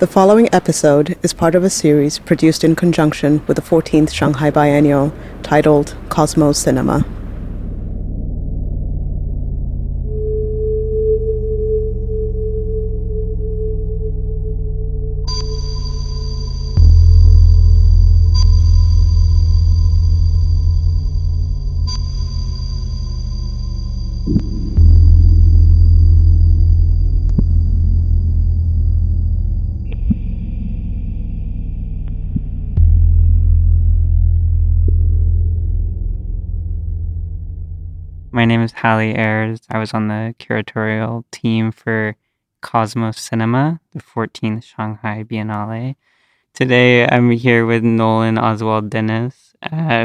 The following episode is part of a series produced in conjunction with the 14th Shanghai Biennale titled Cosmos Cinema. My name is Hallie Ayres. I was on the curatorial team for Cosmos Cinema, the 14th Shanghai Biennale. Today I'm here with Nolan Oswald Dennis,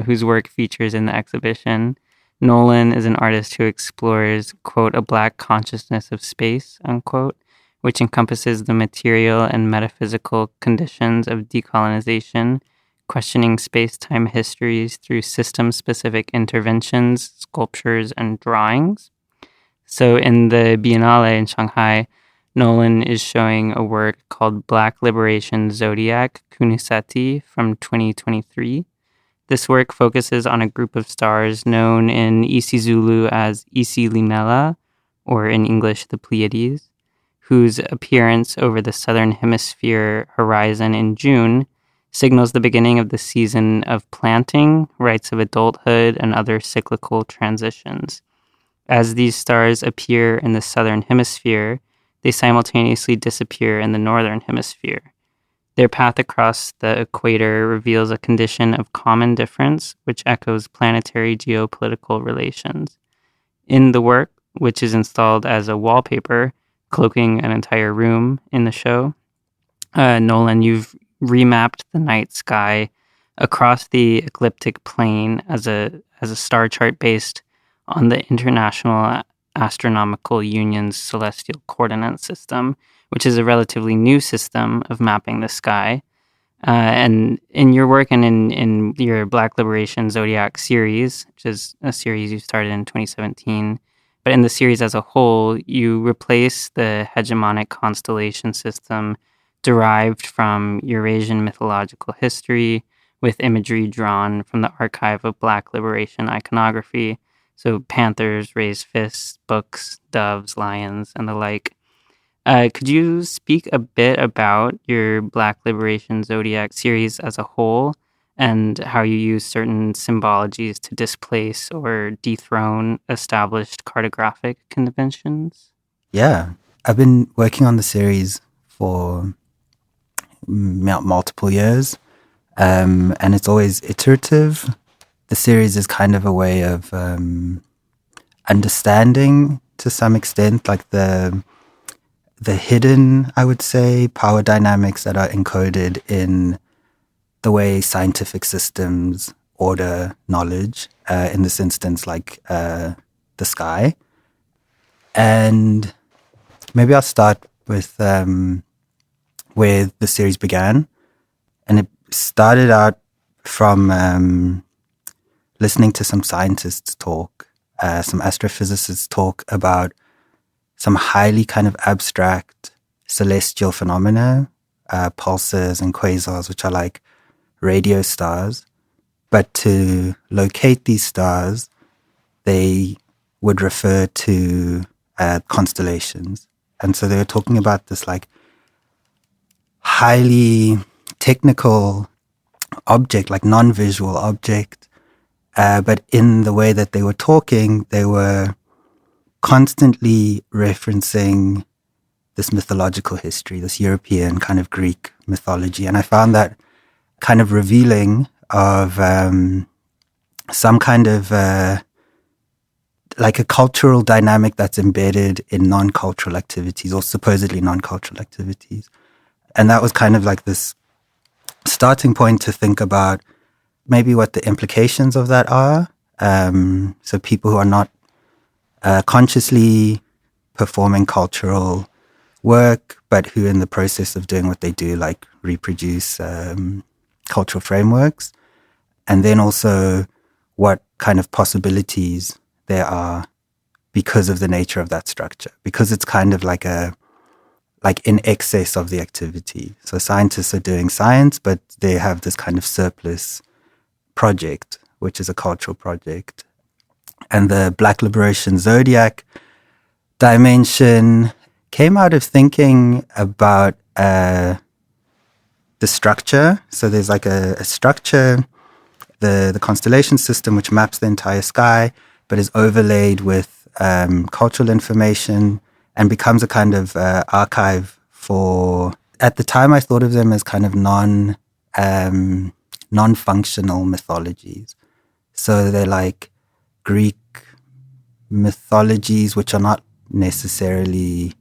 whose work features in the exhibition. Nolan is an artist who explores, quote, a black consciousness of space, unquote, which encompasses the material and metaphysical conditions of decolonization, questioning space-time histories through system-specific interventions, sculptures, and drawings. So in the Biennale in Shanghai, Nolan is showing a work called Black Liberation Zodiac, Khunuseti from 2023. This work focuses on a group of stars known in isiZulu as isiLimela, or in English, the Pleiades, whose appearance over the southern hemisphere horizon in June signals the beginning of the season of planting, rites of adulthood, and other cyclical transitions. As these stars appear in the southern hemisphere, they simultaneously disappear in the northern hemisphere. Their path across the equator reveals a condition of common difference, which echoes planetary geopolitical relations. In the work, which is installed as a wallpaper, cloaking an entire room in the show, Nolan, you've remapped the night sky across the ecliptic plane as a star chart based on the International Astronomical Union's celestial coordinate system, which is a relatively new system of mapping the sky. And in your work and in your Black Liberation Zodiac series, which is a series you started in 2017, but in the series as a whole, you replace the hegemonic constellation system derived from Eurasian mythological history with imagery drawn from the archive of Black liberation iconography. So panthers, raised fists, books, doves, lions, and the like. Could you speak a bit about your Black Liberation Zodiac series as a whole and how you use certain symbologies to displace or dethrone established cartographic conventions? Yeah, I've been working on the series for multiple years, and it's always iterative. The series is kind of a way of understanding, to some extent, like the hidden, I would say, power dynamics that are encoded in the way scientific systems order knowledge, in this instance, like the sky. And maybe I'll start with where the series began. And it started out from listening to some scientists talk, some astrophysicists talk about some highly kind of abstract celestial phenomena, pulsars and quasars, which are like radio stars. But to locate these stars, they would refer to constellations. And so they were talking about this like highly technical object, like non-visual object, but in the way that they were talking, they were constantly referencing this mythological history, this European kind of Greek mythology. And I found that kind of revealing of some kind of like a cultural dynamic that's embedded in non-cultural activities or supposedly non-cultural activities. And that was kind of like this starting point to think about maybe what the implications of that are. So people who are not consciously performing cultural work, but who in the process of doing what they do, like reproduce cultural frameworks. And then also what kind of possibilities there are because of the nature of that structure. Because it's kind of like a like in excess of the activity. So scientists are doing science, but they have this kind of surplus project, which is a cultural project. And the Black Liberation Zodiac dimension came out of thinking about the structure. So there's like a structure, the constellation system, which maps the entire sky, but is overlaid with cultural information and becomes a kind of archive for. At the time, I thought of them as kind of non-functional mythologies. So they're like Greek mythologies, which are not necessarily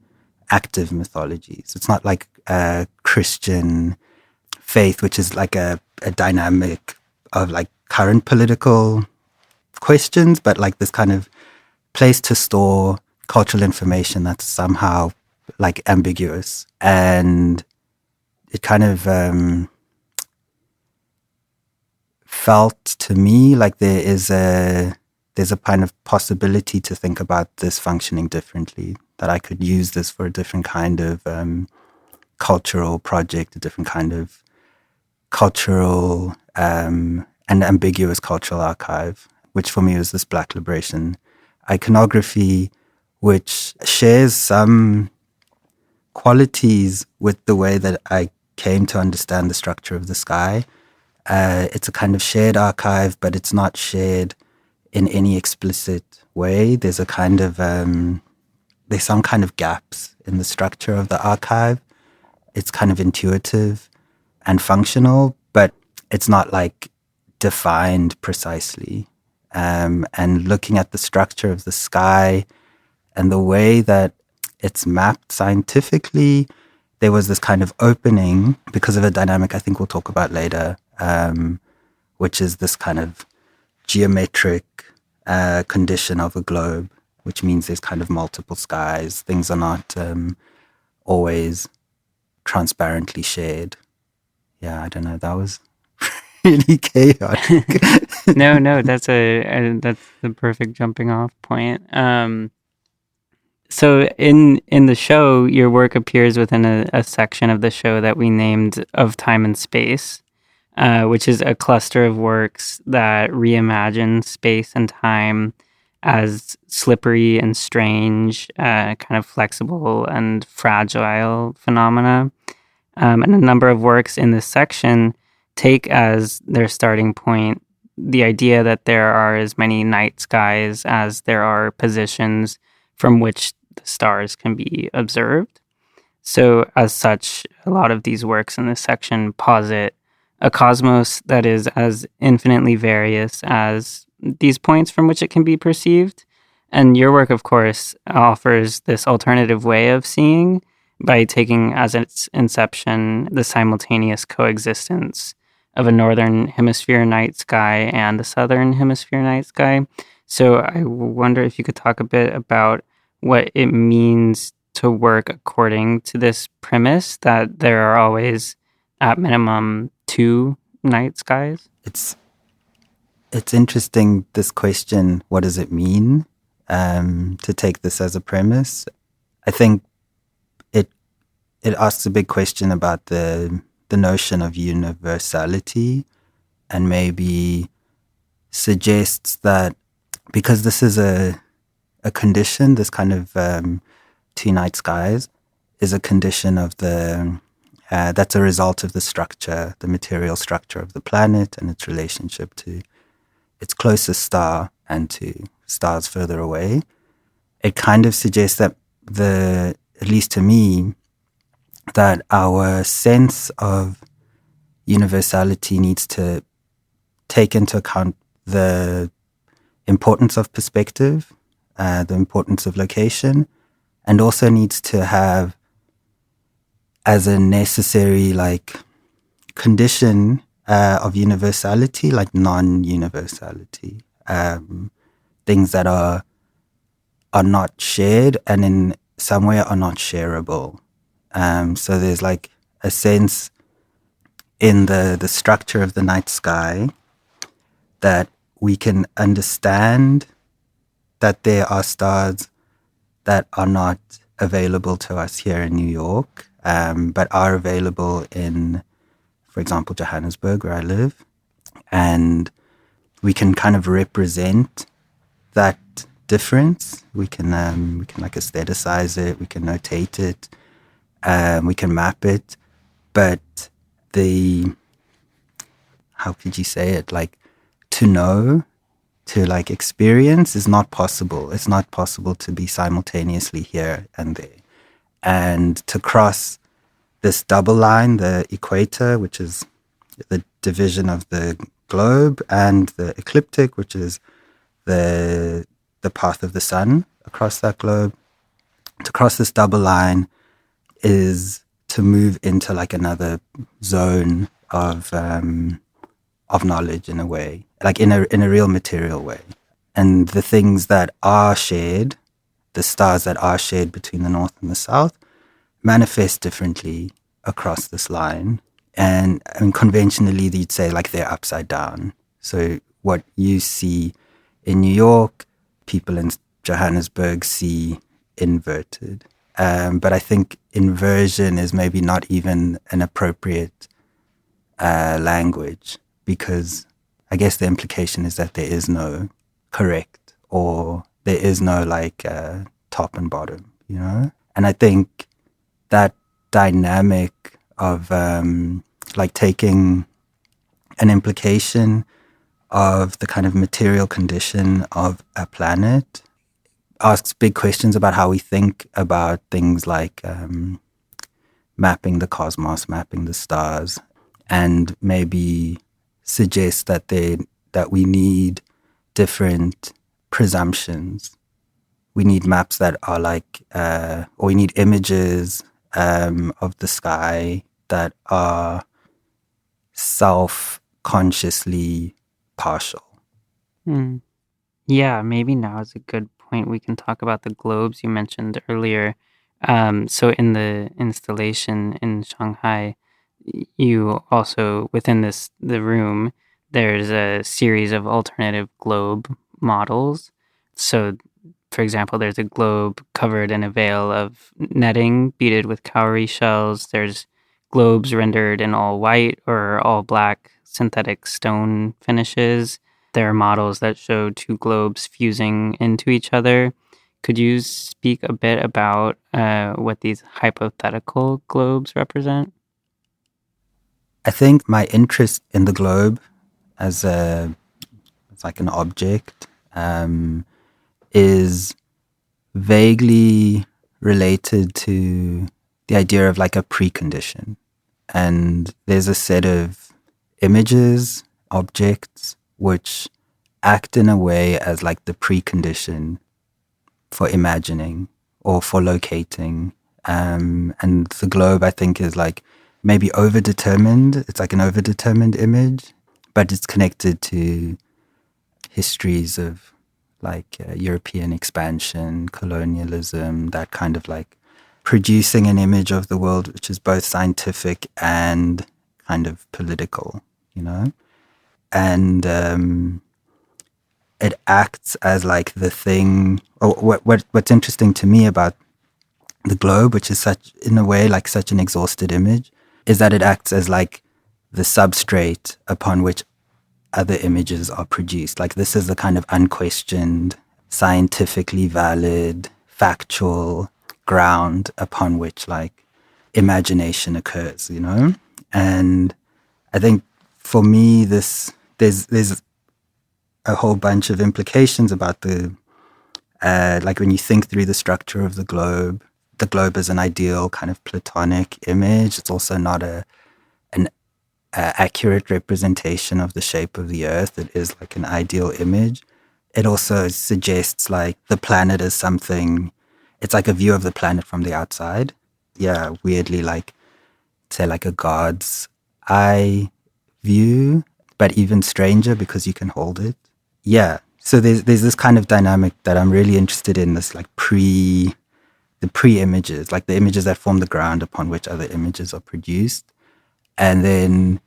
active mythologies. It's not like Christian faith, which is like a dynamic of like current political questions, but like this kind of place to store cultural information that's somehow like ambiguous. And it kind of felt to me like there's a kind of possibility to think about this functioning differently, that I could use this for a different kind of cultural project, a different kind of cultural and ambiguous cultural archive, which for me was this Black Liberation iconography, which shares some qualities with the way that I came to understand the structure of the sky. It's a kind of shared archive, but it's not shared in any explicit way. There's a kind of there's some kind of gaps in the structure of the archive. It's kind of intuitive and functional, but it's not like defined precisely. And looking at the structure of the sky and the way that it's mapped scientifically, there was this kind of opening because of a dynamic I think we'll talk about later, which is this kind of geometric condition of a globe, which means there's kind of multiple skies. Things are not always transparently shared. Yeah, I don't know. That was really chaotic. No, that's the perfect jumping off point. So in the show, your work appears within a section of the show that we named Of Time and Space, which is a cluster of works that reimagine space and time as slippery and strange, kind of flexible and fragile phenomena. And a number of works in this section take as their starting point the idea that there are as many night skies as there are positions from which the stars can be observed. So as such, a lot of these works in this section posit a cosmos that is as infinitely various as these points from which it can be perceived. And your work, of course, offers this alternative way of seeing by taking as its inception the simultaneous coexistence of a northern hemisphere night sky and a southern hemisphere night sky. So I wonder if you could talk a bit about what it means to work according to this premise that there are always, at minimum, two night skies. It's interesting, this question, what does it mean, to take this as a premise? I think it asks a big question about the notion of universality, and maybe suggests that because this is a condition, this kind of two night skies is a condition of the that's a result of the structure, the material structure of the planet and its relationship to its closest star and to stars further away. It kind of suggests that at least to me, that our sense of universality needs to take into account the importance of perspective, the importance of location, and also needs to have as a necessary condition of universality, like non-universality, things that are not shared and in some way are not shareable. So there's a sense in the structure of the night sky that we can understand that there are stars that are not available to us here in New York, but are available in, for example, Johannesburg, where I live. And we can kind of represent that difference. We can like aestheticize it, we can notate it, we can map it. But how could you say it? Like, to know, to like experience is not possible. It's not possible to be simultaneously here and there. And to cross this double line, the equator, which is the division of the globe, and the ecliptic, which is the path of the sun across that globe, to cross this double line is to move into like another zone of knowledge, in a way, like in a real material way. And the things that are shared, the stars that are shared between the north and the south, manifest differently across this line. And I mean, conventionally, you'd say like they're upside down. So what you see in New York, people in Johannesburg see inverted. But I think inversion is maybe not even an appropriate language, because I guess the implication is that there is no correct, or there is no like top and bottom, you know? And I think that dynamic of like taking an implication of the kind of material condition of a planet asks big questions about how we think about things like mapping the cosmos, mapping the stars, and maybe suggests that we need different presumptions. We need maps that are like, or we need images of the sky that are self-consciously partial. Yeah, maybe now is a good point. We can talk about the globes you mentioned earlier. So in the installation in Shanghai, you also, within the room, there's a series of alternative globe models. So, for example, there's a globe covered in a veil of netting beaded with cowrie shells. There's globes rendered in all white or all black synthetic stone finishes. There are models that show two globes fusing into each other. Could you speak a bit about what these hypothetical globes represent? I think my interest in the globe as it's like an object is vaguely related to the idea of like a precondition. And there's a set of images, objects, which act in a way as like the precondition for imagining or for locating. And the globe, I think, is like maybe overdetermined. It's like an overdetermined image, but it's connected to histories of like European expansion, colonialism, that kind of like producing an image of the world which is both scientific and kind of political, you know? And it acts as like the thing, or what's interesting to me about the globe, which is such, in a way, like such an exhausted image, is that it acts as like the substrate upon which other images are produced. Like this is the kind of unquestioned, scientifically valid, factual ground upon which like imagination occurs, you know? And I think for me, there's a whole bunch of implications about the, like when you think through the structure of the globe is an ideal kind of Platonic image. It's also not an accurate representation of the shape of the earth. It is like an ideal image. It also suggests like the planet is something, it's like a view of the planet from the outside. Yeah, weirdly like, say like a god's eye view, but even stranger because you can hold it. Yeah, so there's this kind of dynamic that I'm really interested in, this like the pre-images, like the images that form the ground upon which other images are produced. And then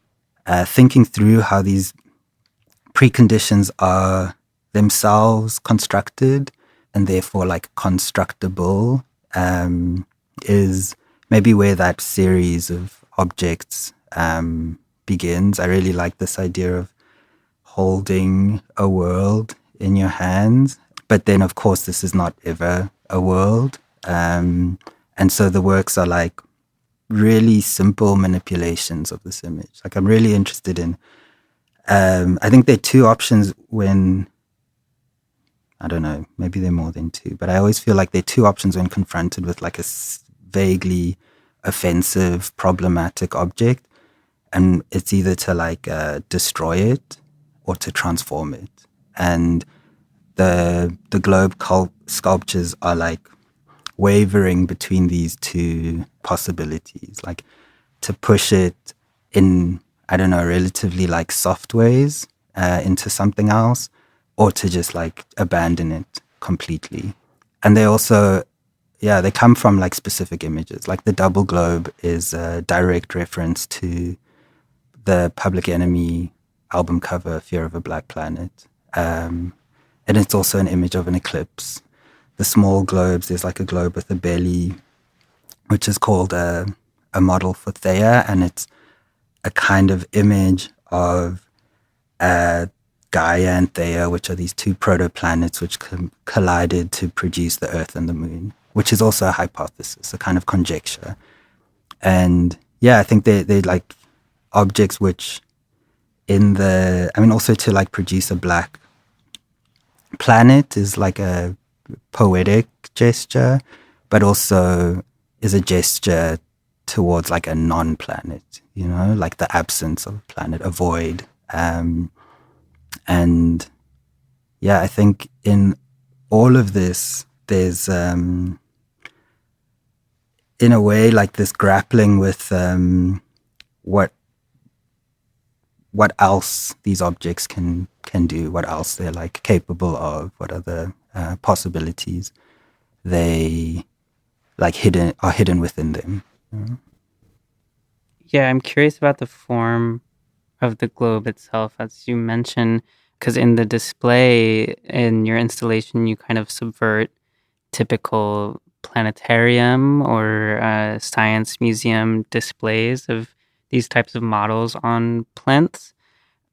thinking through how these preconditions are themselves constructed and therefore like constructible is maybe where that series of objects begins. I really like this idea of holding a world in your hands. But then, of course, this is not ever a world. And so the works are like really simple manipulations of this image. Like I'm really interested in, I think there are two options when, I don't know, maybe there are more than two, but I always feel like there are two options when confronted with like a vaguely offensive, problematic object. And it's either to like destroy it or to transform it. And the globe sculptures are like wavering between these two possibilities, like to push it in, I don't know, relatively like soft ways into something else, or to just like abandon it completely. And they also, they come from like specific images. Like the double globe is a direct reference to the Public Enemy album cover, Fear of a Black Planet. And it's also an image of an eclipse. The small globes, there's like a globe with a belly, which is called a model for Theia, and it's a kind of image of Gaia and Theia, which are these two protoplanets which collided to produce the Earth and the Moon, which is also a hypothesis, a kind of conjecture. And I think they're like objects which also to like produce a black planet is like a poetic gesture, but also is a gesture towards like a non-planet, like the absence of a planet, a void. I think in all of this, there's in a way like this grappling with what else these objects can do, what else they're like capable of, what other possibilities they like are hidden within them. Yeah, I'm curious about the form of the globe itself, as you mentioned, because in the display in your installation, you kind of subvert typical planetarium or science museum displays of these types of models on plinths.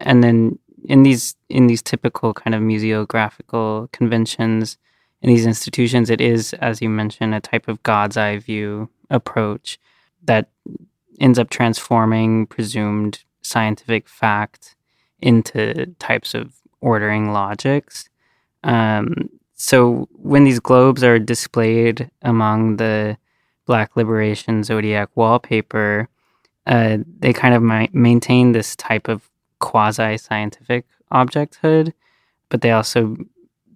And then in these typical kind of museographical conventions in these institutions, it is, as you mentioned, a type of God's eye view approach that ends up transforming presumed scientific fact into types of ordering logics. So when these globes are displayed among the Black Liberation Zodiac wallpaper, they kind of maintain this type of quasi-scientific objecthood, but they also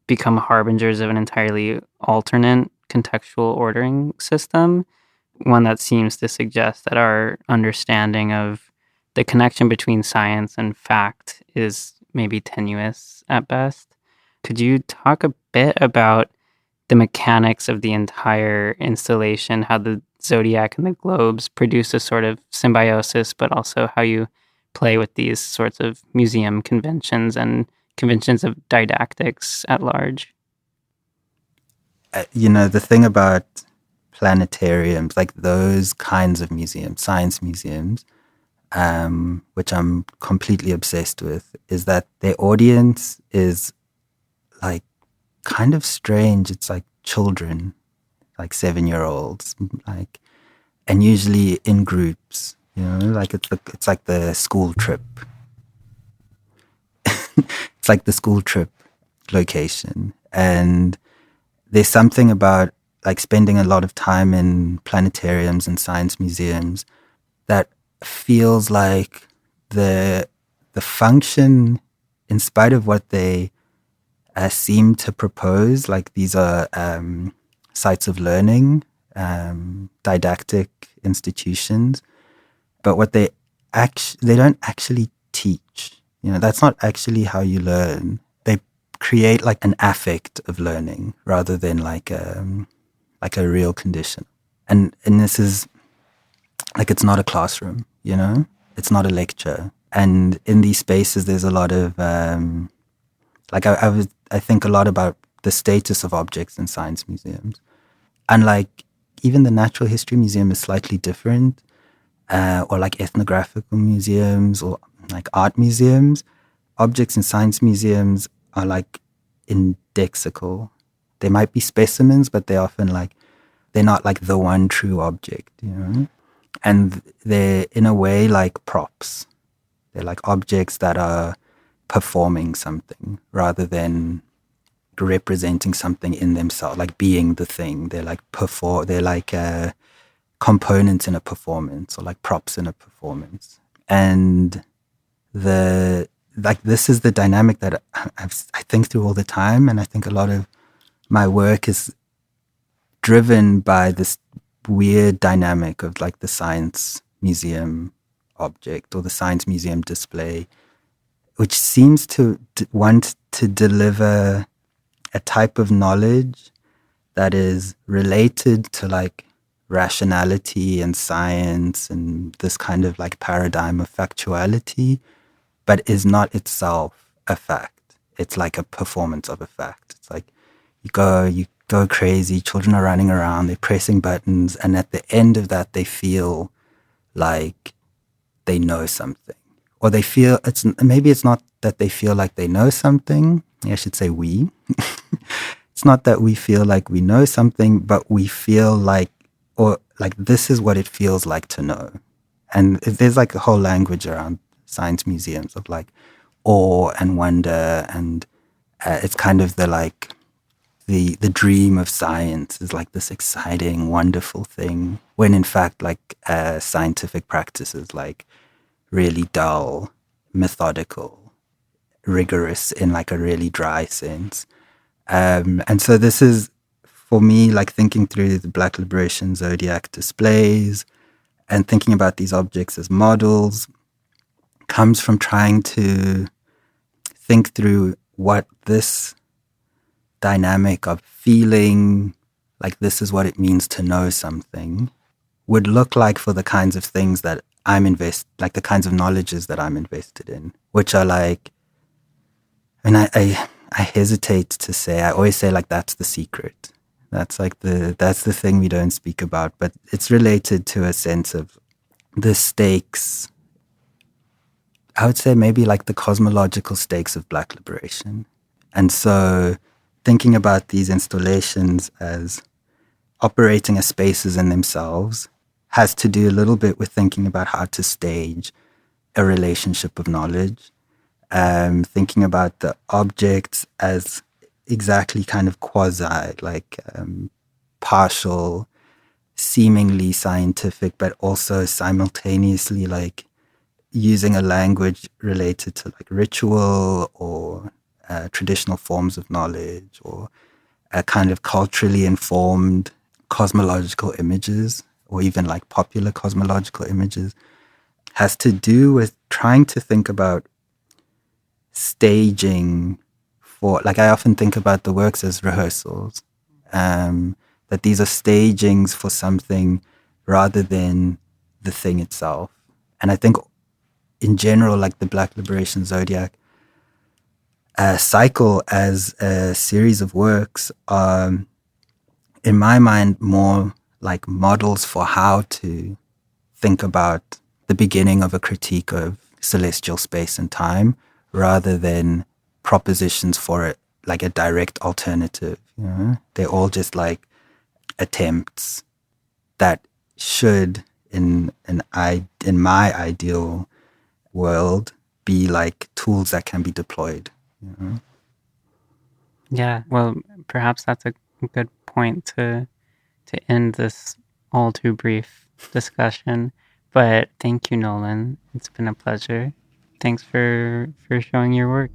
become harbingers of an entirely alternate contextual ordering system, one that seems to suggest that our understanding of the connection between science and fact is maybe tenuous at best. Could you talk a bit about the mechanics of the entire installation, how the zodiac and the globes produce a sort of symbiosis, but also how you play with these sorts of museum conventions and conventions of didactics at large? The thing about planetariums, like those kinds of museums, science museums, which I'm completely obsessed with, is that their audience is like kind of strange. It's like children, like 7-year-olds, like, and usually in groups, like it's like the school trip. It's like the school trip location. And there's something about like spending a lot of time in planetariums and science museums that feels like the function, in spite of what they seem to propose, like these are sites of learning, didactic institutions, but what they don't actually teach. That's not actually how you learn. They create like an affect of learning rather than like a real condition. And this is like, it's not a classroom, it's not a lecture. And in these spaces, there's a lot of I think a lot about the status of objects in science museums. Unlike even the Natural History Museum is slightly different, or like ethnographical museums or like art museums. Objects in science museums are like indexical. They might be specimens, but they're often like, they're not like the one true object, you know? And they're in a way like props. They're like objects that are performing something rather than representing something in themselves, like being the thing. They're like components in a performance, or like props in a performance. And this is the dynamic that I think through all the time, and I think a lot of my work is driven by this weird dynamic of like the science museum object or the science museum display, which seems to want to deliver a type of knowledge that is related to like rationality and science and this kind of like paradigm of factuality, but is not itself a fact. It's like a performance of a fact. It's like you go crazy, children are running around, they're pressing buttons, and at the end of that they feel like they know something. Or they feel, it's not that they feel like they know something. I should say we. It's not that we feel like we know something, but we feel like, or like this is what it feels like to know. And there's like a whole language around science museums of like awe and wonder, and it's kind of the dream of science is like this exciting, wonderful thing, when in fact like scientific practice is like really dull, methodical, rigorous in like a really dry sense. And so this is, for me, like thinking through the Black Liberation Zodiac displays and thinking about these objects as models comes from trying to think through what this dynamic of feeling like this is what it means to know something would look like for the kinds of things that like the kinds of knowledges that I'm invested in, which are like, and I hesitate to say, I always say like that's the secret. That's like that's the thing we don't speak about, but it's related to a sense of the stakes. I would say maybe like the cosmological stakes of Black liberation. And so thinking about these installations as operating as spaces in themselves has to do a little bit with thinking about how to stage a relationship of knowledge, thinking about the objects as exactly kind of quasi, like partial, seemingly scientific, but also simultaneously like using a language related to like ritual or traditional forms of knowledge, or a kind of culturally informed cosmological images, or even like popular cosmological images, has to do with trying to think about staging for, like I often think about the works as rehearsals, that these are stagings for something rather than the thing itself. And I think in general, like the Black Liberation Zodiac cycle as a series of works are, in my mind, more like models for how to think about the beginning of a critique of celestial space and time, rather than propositions for it, like a direct alternative. You know? They're all just like attempts that should, in my ideal world, be like tools that can be deployed. You know? Yeah, well, perhaps that's a good point to end this all too brief discussion. But thank you, Nolan. It's been a pleasure. Thanks for showing your work.